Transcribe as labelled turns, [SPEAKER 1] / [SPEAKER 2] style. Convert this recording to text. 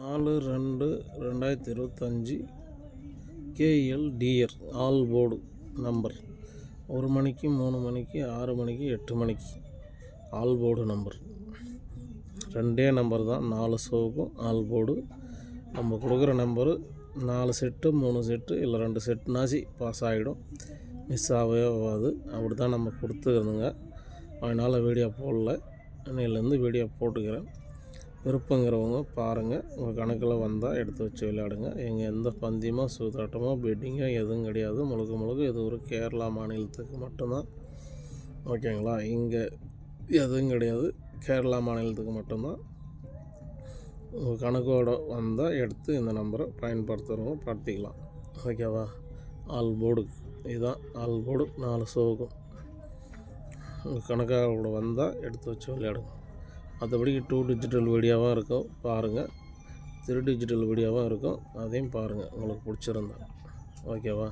[SPEAKER 1] 4/2/2025 KLDR all board number 1 மணிக்கு 3 மணிக்கு 6 மணிக்கு 8 மணிக்கு ஆல் போர்டு நம்பர் 2 நம்பர் தான். 4 ஷோவுக்கும் ஆல் போர்டு. நம்ம கொடுக்குற நம்பரு 4 செட்டு 3 செட்டு இல்லை 2 செட்டுனாச்சு பாஸ் ஆகிடும், மிஸ் ஆகவே ஆகாது. அப்படி தான் நம்ம கொடுத்துக்கிறதுங்க. அதனால் வீடியோ போடல, இன்னையிலேருந்து வீடியோ போட்டுக்கிறேன். விருப்பங்கிறவங்க பாருங்கள். உங்கள் கணக்கில் வந்தால் எடுத்து வச்சு விளையாடுங்க. எங்கள் எந்த பந்தயமோ சூதாட்டமோ பெட்டிங்கோ எதுவும் கிடையாது. முழுக்க இது ஒரு கேரளா மாநிலத்துக்கு மட்டும்தான். ஓகேங்களா? இங்கே எதுவும் கிடையாது, கேரளா மாநிலத்துக்கு மட்டும்தான். உங்கள் கணக்கோடு வந்தால் எடுத்து இந்த நம்பரை பயன்படுத்துகிறவங்க படுத்திக்கலாம். ஓகேவா? ஆல் போர்டு இதுதான். ஆல் போர்டு 4 ஷோவுக்கும் உங்கள் கணக்கோடு வந்தால் எடுத்து வச்சு விளையாடுங்க. மற்றபடி 2 டிஜிட்டல் வீடியோவாக இருக்கும், பாருங்கள். 3 டிஜிட்டல் வீடியோவாக இருக்கும், அதையும் பாருங்கள் உங்களுக்கு பிடிச்சிருந்தா. ஓகேவா?